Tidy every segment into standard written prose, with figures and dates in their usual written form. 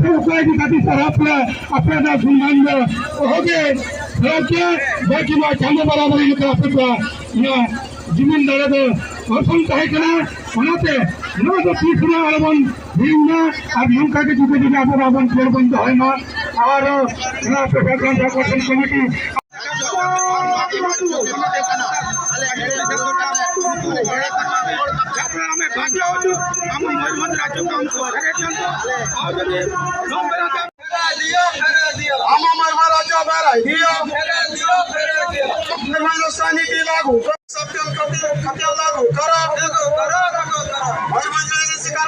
उपाय दिखाती सर अपना सम्मान हो गए बाकी चांदे बराबर जीवन दादा प्रथम तहकना ओनाते नवा तो तीसरा अलबन भीमना और नौका के जुटे जुटे आप रावण खेल बंद है ना और ना प्रशासन का गठन कमेटी हमें भाग्य हो हम मयूरभंज राज्य काम लागू लागू करो शिकार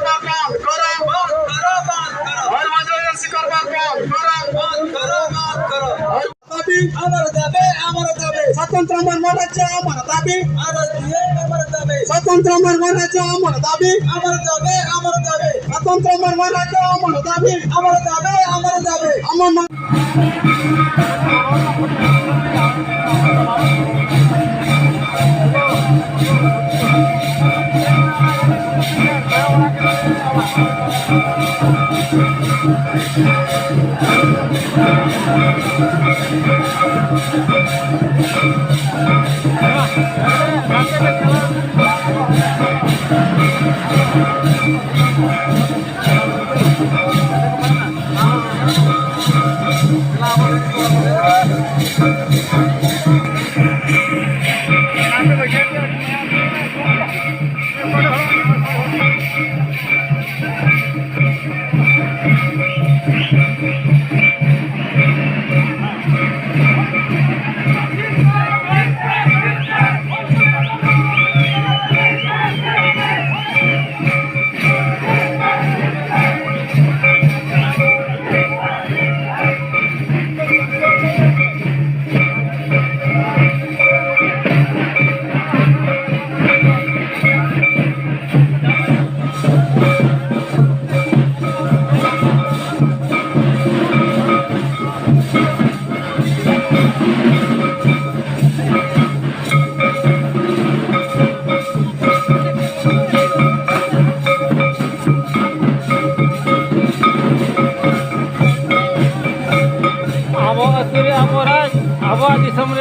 स्वतंत्र निर्माणाचे आम्हाला दाबी स्वतंत्र निर्माणाचे आम्हाला दाबी स्वतंत्र निर्माणाचे आम्हाला दाबी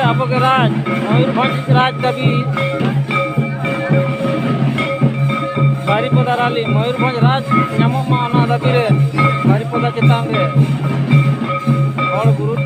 अब राज मयूरभंज राज दाबी बारिपदा रैली मयूरभंज राज नाम दाबी रे बारिपदा चेतान रे और गुरुत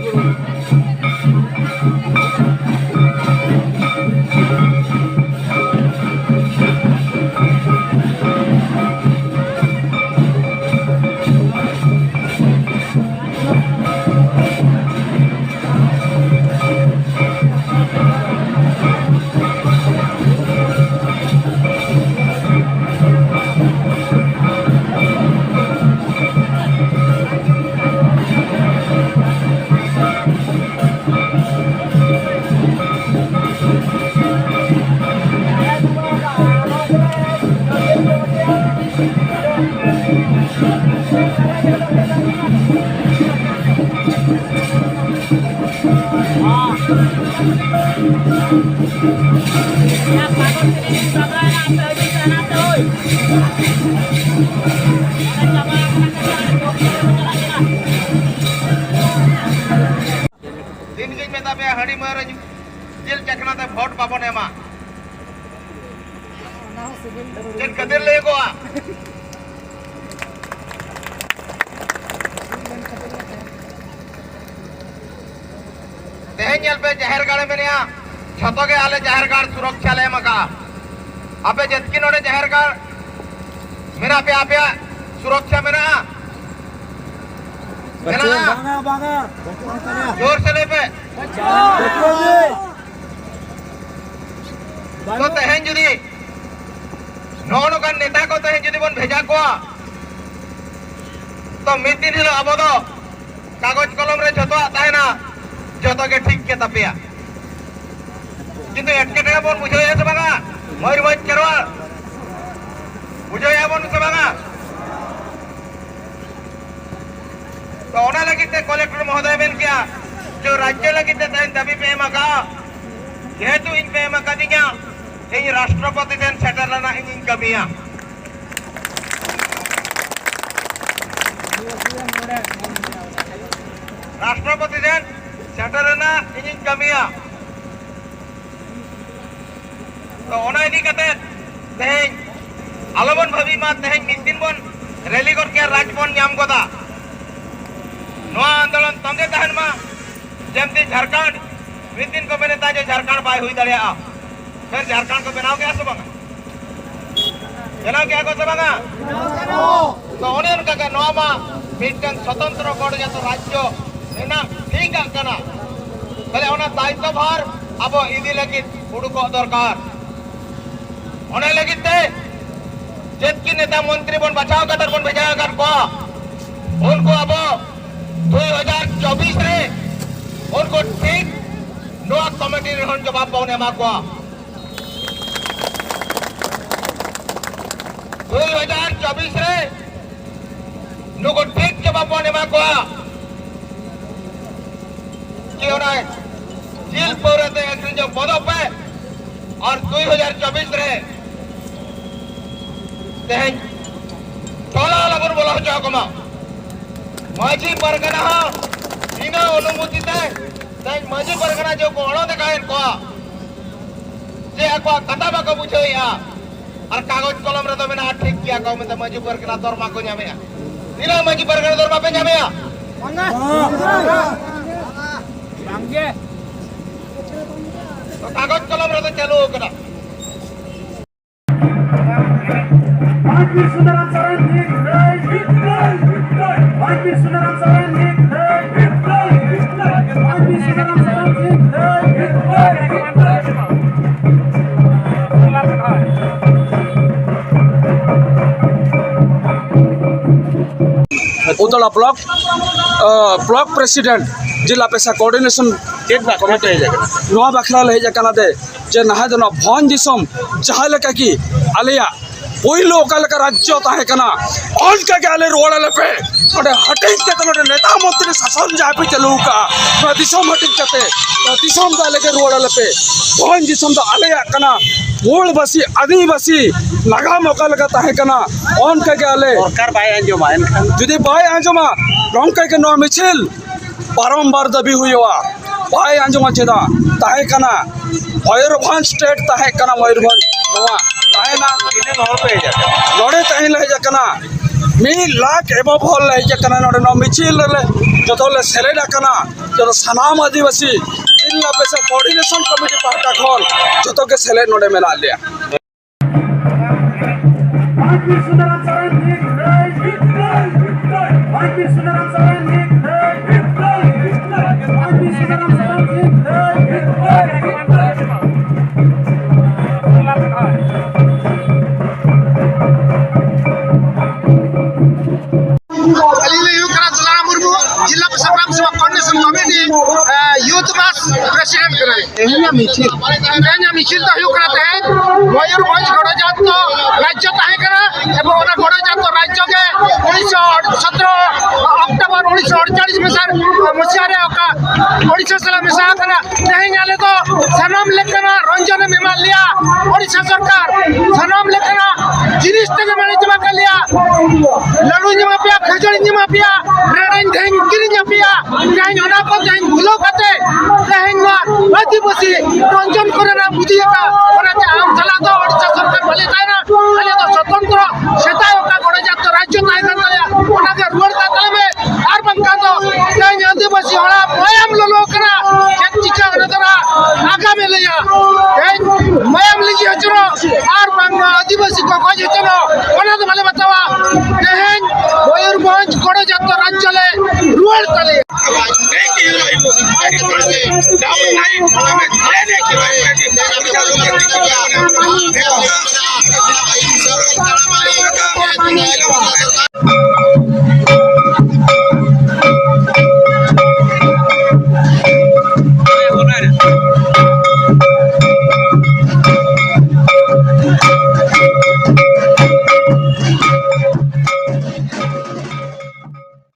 दिन के मेता पे हड़ी मर जेल चकना ते वोट बाबन एमा जेल कदर ले को तेहन पे जहर गाड़े में निया छतो के आले जहर गाड़ सुरक्षा ले मका आपे जतकी नोने जहर गाड़ मेरा पे आपे सुरक्षा में ना जोर से ले पे तो तेहन जुदी नौनो का नेता को तेहन जुदी बन भेजा को तो मिद दिन हिलो अब दो कागज कलम रे छतो आता है ना जतो के ठीक के तपिया किंतु एटकेटे बन बुझो ये सब बागा मयूरभंज केरवाल बुझो ये बन सब बागा तो ओना लगी ते कलेक्टर महोदय बेन किया जो राज्य लगी ते तैन दाबी पे एमा जेहेतु इन पे एमा दिया इन राष्ट्रपति देन सेटर लना इन कमिया राष्ट्रपति जन सेटरना इन कमिया तो ओना इदी कते तेहें आलोबन भावी मा तेहें मिद दिन बन रैली कर के राजभवन नाम गोदा नोआ आंदोलन तंगे तहन मा जेमती झारखंड मिद दिन को बेनेता जो झारखंड बाय हुई दड़िया फिर झारखंड को बनाओ क्या सब बनाओ क्या को सब तो ओने उनका का नोआ मा मिदन स्वतंत्र गण जतो राज्य एना ठीक आकना बले ओना दायित्व भार अब इदी लगी उडुको दरकार ओने लगी ते जेतकी नेता मंत्री बन बचाव कतर बन भेजा कर को उनको अब 2024 रे उनको ठीक नोआ कमिटी रहन जवाब पाउने मा को 2024 रे नुको ठीक जवाब पाउने मा को कि ओना जेल पौरते एक जो पद पे और 2024 रे तेहें टोला लगन बोला हो जाओ माझी परगना बिना अनुमति तेहें माझी परगना जो कोणो देखाएन को जे को कथा बाको बुझोया और कागज कलम रे तो मेना ठीक किया को में माझी परगना दरमा को न्यामेया बिना माझी परगना दरमा पे न्यामेया मांगे तो कागज कलम रे तो चालू होकरा Sundaram Saran Sundaram Udala block president जिला पेशा कोऑर्डिनेशन नवा बाखला ले जाकना दे जे नहा दन भन दिसम जहां लेका की आलिया पहिलो ओकालका राज्य ताहे कना ऑनका के आले रोड़ले पे ओडे हटिंग के तोडे नेता मंत्री शासन जापि चलू का दिसम हटिंग कते दिसम दाले के रोड़ले पे भन दिसम द आले कना मोल बसी आदिवासी नागाम ओकालका ताहे कना ऑनका के आले सरकार बाय आंजमा एनखान जुदी बाय आंजमा रंका के नो मिছিল बारंबार दबी हुआ बाय आंजमा चेदा ताहे कना मयूरभंज स्टेट ताहे कना मयूरभंज नवा ताहे ना इने नोर पे जाते नोड़े ताहे ले जकना 1 लाख एबो भल ले जकना नोड़े नो मिছিল ले जतले सेलेडा कना जतो सनाम आदिवासी जिला पेशा कोऑर्डिनेशन कमिटी पार्टा खोल जतो के सेले नोड़े मेला लिया Sundaram Saran Sundaram Saran जिला संग्राम सेवा कोऑर्डिनेशन कमिटी यूथ मास प्रेसिडेंट करे एहिया मिছিল तो हुई करते हैं मयूरभंज गणजात राज्य ताहे करा एवं ओना गणजात राज्य के 1917 अक्टोबर 1948 मसीहा रे ओडिशा साला मिसा करा नहीं आले तो सनम लेखना रंजन मेमालिया ओडिशा सरकार सनम लेखना जिनिस तक माने जमा कर लिया लड़ू जमा पिया खजड़ी जमा पिया रेडन धेंग किरी जमा पिया कहीं ओना को कहीं भूलो कते कहीं आदिवासी रंजन करे ना बुझिएगा ओना आम चला तो ओडिशा सरकार भले ताई ना भले तो स्वतंत्र सेता का गणजात राज्य ताई करता ओना के रुवर का तले में आर बंका तो कहीं आदिवासी होला मयम लोकना चिका नदरा आगा में लिया कहीं मयम लिजी हजरो आर बंगा आदिवासी को खोज चलो ओना तो भले बतावा कहीं मयूरभंज गणजात राज्य ले रुवर तले